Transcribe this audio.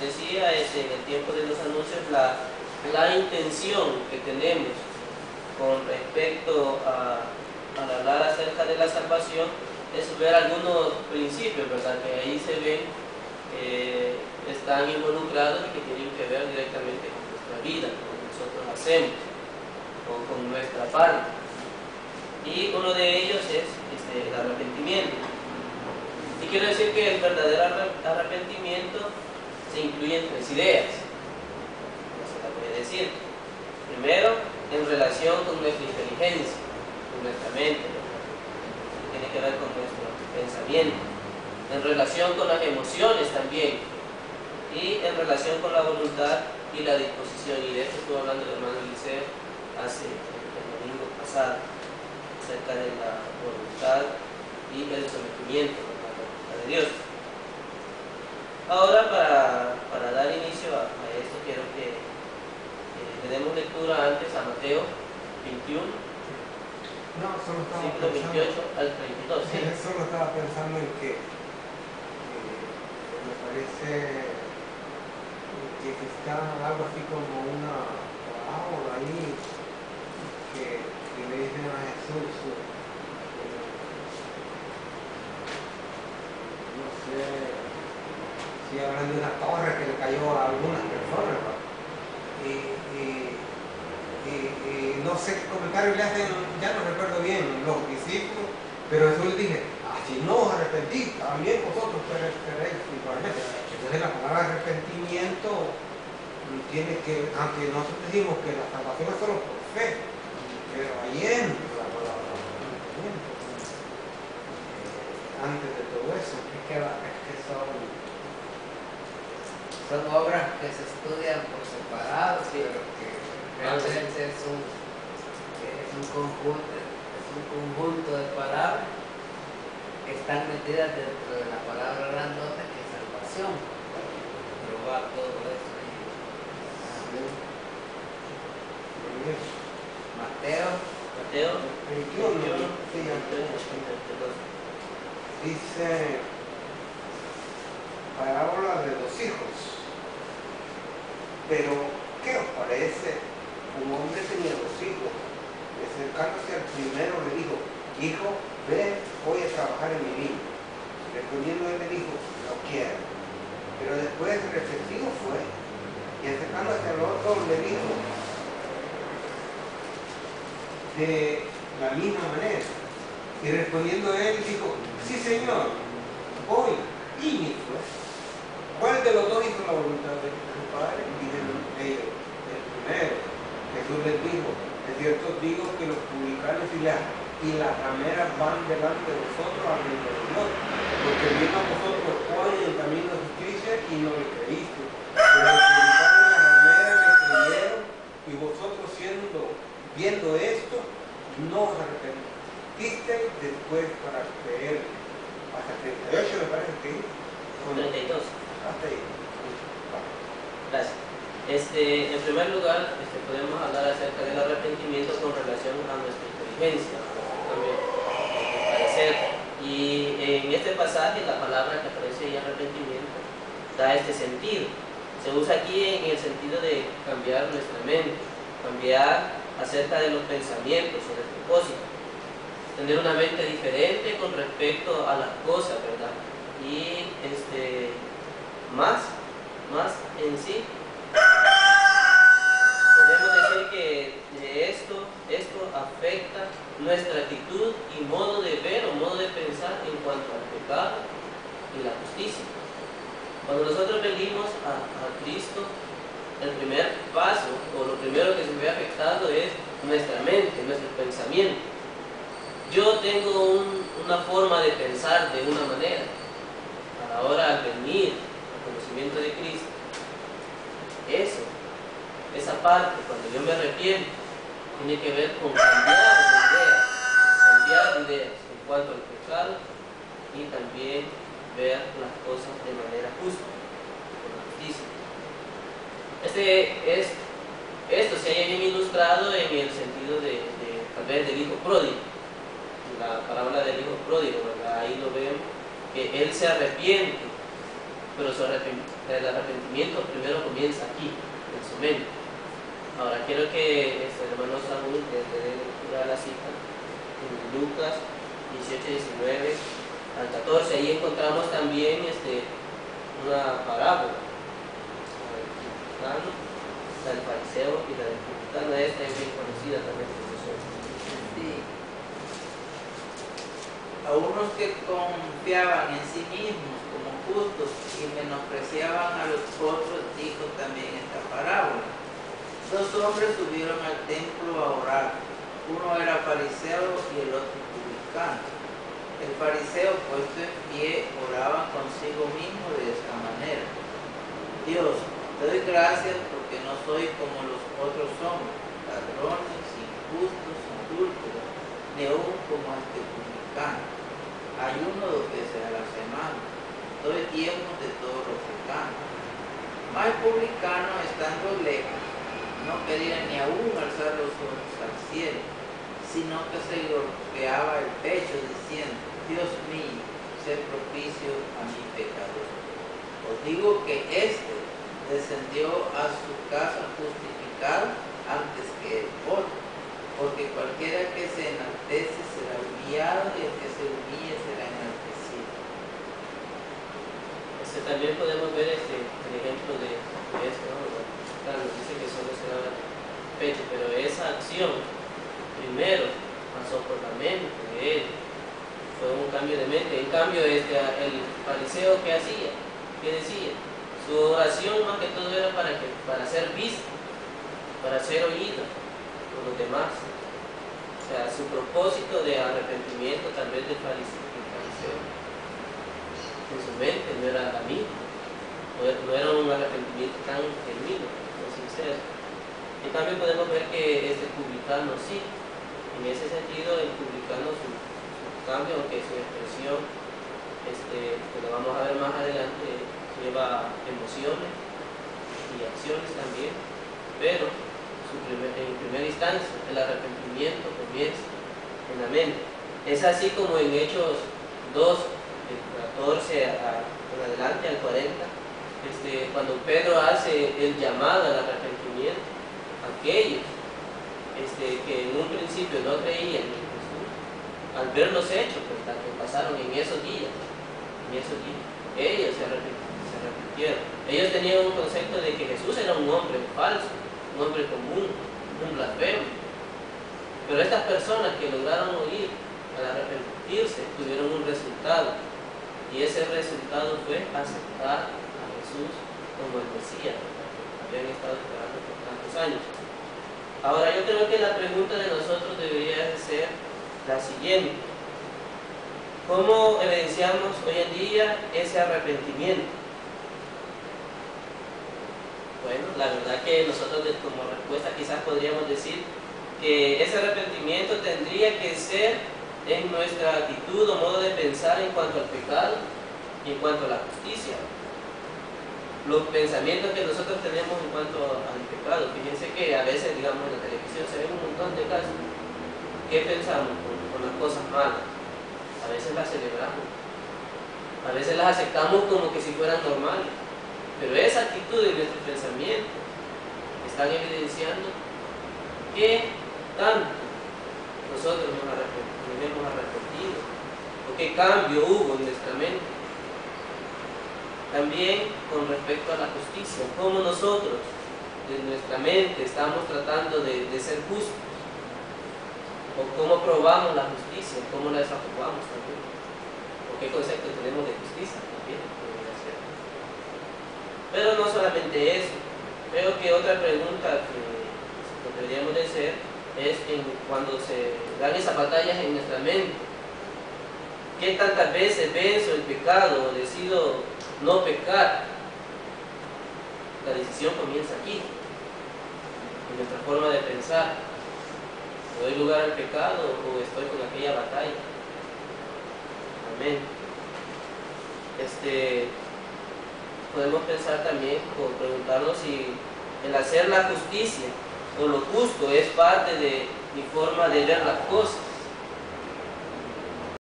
les decía, en el tiempo de los anuncios, la intención que tenemos con respecto al hablar acerca de la salvación es ver algunos principios, ¿verdad?, que ahí se ven, están involucrados y que tienen que ver directamente con nuestra vida, con lo que nosotros hacemos, con nuestra parte. Y uno de ellos es el arrepentimiento. Y quiero decir que el verdadero arrepentimiento se incluye en tres ideas. No se la voy a decir. Primero, en relación con nuestra inteligencia, con nuestra mente, tiene que ver con nuestro pensamiento, en relación con las emociones también, y en relación con la voluntad y la disposición. Y de esto estuvo hablando el hermano Eliseo el domingo pasado, acerca de la voluntad y el sometimiento a la voluntad de Dios. Ahora, para dar inicio a esto, quiero que le demos lectura antes a Mateo 21, no, solo estaba versículo 28 al 32. ¿Sí? Solo estaba pensando en que me parece que está algo así como una parábola ahí que le dicen a Jesús, no sé si hablan de una torre que le cayó a algunas personas, ¿no? Y no sé qué comentario le hacen, ya no recuerdo bien, los discípulos, pero Jesús les dije, si no os arrepentís, también vosotros pereceréis igualmente. Entonces la palabra arrepentimiento tiene que, aunque nosotros decimos que la salvación es solo por fe, pero ahí entra la palabra arrepentimiento. Antes de todo eso. Es que son obras que se estudian por separado, sí, pero que realmente es un conjunto de palabras que están metidas dentro de la palabra grandota que es salvación. Pero va todo eso ahí. Mateo 21, sí, dice parábola de los hijos. Pero, ¿qué os parece? Un hombre tenía dos hijos. Y acercándose al primero le dijo, hijo, ven, voy a trabajar en mi viña. Respondiendo él le dijo, no quiero. Pero después reflexivo fue. Y acercándose al otro le dijo, de la misma manera. Y respondiendo él dijo, sí señor, voy. Y mi fue. ¿Cuál de los dos hizo la voluntad de su padre? Y dijeron ellos, el primero. Jesús les dijo, de cierto digo que los publicanos y las rameras van delante de vosotros al reino de Dios, porque vino a vosotros Juan en el camino de justicia y no le creíste. Pero los publicanos y las rameras le creyeron, y vosotros viendo esto, no os arrepentisteis después para creer. Hasta 38 me parece que es. 32. Hasta ahí. Gracias. En primer lugar, podemos hablar acerca del arrepentimiento con relación a nuestra inteligencia, también, a mi parecer. Y en este pasaje, la palabra que aparece ahí, arrepentimiento, da este sentido. Se usa aquí en el sentido de cambiar nuestra mente, cambiar acerca de los pensamientos o del propósito, tener una mente diferente con respecto a las cosas, ¿verdad? Y más en sí, podemos decir que esto afecta nuestra actitud y modo de ver o modo de pensar en cuanto al pecado y la justicia. Cuando nosotros venimos a Cristo, el primer paso, o lo primero que se ve afectado es nuestra mente, nuestro pensamiento. Yo tengo una forma de pensar de una manera. A la hora de venir al conocimiento de Cristo, esa parte, cuando yo me arrepiento, tiene que ver con cambiar de ideas en cuanto al pecado y también ver las cosas de manera justa, con la justicia. Esto se haya bien ilustrado en el sentido tal vez del hijo pródigo, la parábola del hijo pródigo, ¿verdad? Ahí lo vemos, que él se arrepiente pero el arrepentimiento primero comienza aquí, en su mente. Ahora quiero que el hermano Saúl le dé lectura a la cita en Lucas 18, 19 al 14. Ahí encontramos también una parábola, la del publicano, la del fariseo y la del publicano. Esta es bien conocida también por nosotros. Sí. A unos que confiaban en sí mismos como justos y menospreciaban a los otros, dijo también esta parábola. Dos hombres subieron al templo a orar. Uno era fariseo y el otro publicano. El fariseo, puesto en pie, oraba consigo mismo de esta manera: Dios, te doy gracias porque no soy como los otros hombres, ladrones, injustos, adúlteros, ni aún como este publicano. Ayuno 2 veces a la semana, doy diezmos de todo lo que gano. Mas el publicano, estando lejos, no quería ni aún alzar los ojos al cielo, sino que se golpeaba el pecho diciendo: Dios mío, sé propicio a mi pecador. Os digo que éste descendió a su casa justificado antes que el otro, porque cualquiera que se enaltece será humillado y el que se humille será enaltecido. También podemos ver el ejemplo de esto, ¿no? Claro, nos dice que solo se da el pecho, pero esa acción primero pasó por la mente de él, fue un cambio de mente. En cambio, el fariseo, ¿qué hacía? ¿Qué decía? Su oración más que todo era para ser visto, para ser oído por los demás. O sea, su propósito de arrepentimiento tal vez del fariseo en su mente no era la misma, no era un arrepentimiento tan genuino, tan sincero. En cambio podemos ver que este publicano sí, en ese sentido el publicano su cambio, aunque su expresión, que lo vamos a ver más adelante, lleva emociones y acciones también, pero en primera instancia el arrepentimiento comienza en la mente. Es así como en Hechos 2, del 14 en adelante al 40, cuando Pedro hace el llamado al arrepentimiento, aquellos que en un principio no creían en Jesús, al ver los hechos que pasaron en esos días, ellos se arrepintieron. Ellos tenían un concepto de que Jesús era un hombre falso, un hombre común, un blasfemo. Pero estas personas que lograron oír al arrepentirse tuvieron un resultado, y ese resultado fue aceptar a Jesús como el Mesías, que habían estado esperando por tantos años. Ahora yo creo que la pregunta de nosotros debería ser la siguiente: ¿cómo evidenciamos hoy en día ese arrepentimiento? Bueno, la verdad que nosotros como respuesta quizás podríamos decir que ese arrepentimiento tendría que ser en nuestra actitud o modo de pensar en cuanto al pecado y en cuanto a la justicia. Los pensamientos que nosotros tenemos en cuanto al pecado. Fíjense que a veces, digamos, en la televisión se ven un montón de casos. ¿Qué pensamos con las cosas malas? A veces las celebramos, a veces las aceptamos como que si fueran normales, pero esa actitud en nuestro pensamiento están evidenciando que tanto nosotros nos hemos arrepentido o qué cambio hubo en nuestra mente. También con respecto a la justicia, cómo nosotros en nuestra mente estamos tratando de ser justos, o cómo probamos la justicia, cómo la desaprobamos también, o qué concepto tenemos de justicia también podría ser. Pero no solamente eso, creo que otra pregunta que deberíamos de hacer es cuando se dan esas batallas en nuestra mente, ¿qué tantas veces venzo el pecado o decido no pecar? La decisión comienza aquí, en nuestra forma de pensar. ¿Doy lugar al pecado o estoy con aquella batalla? Amén. Podemos pensar también o preguntarnos si el hacer la justicia o lo justo es parte de mi forma de ver las cosas.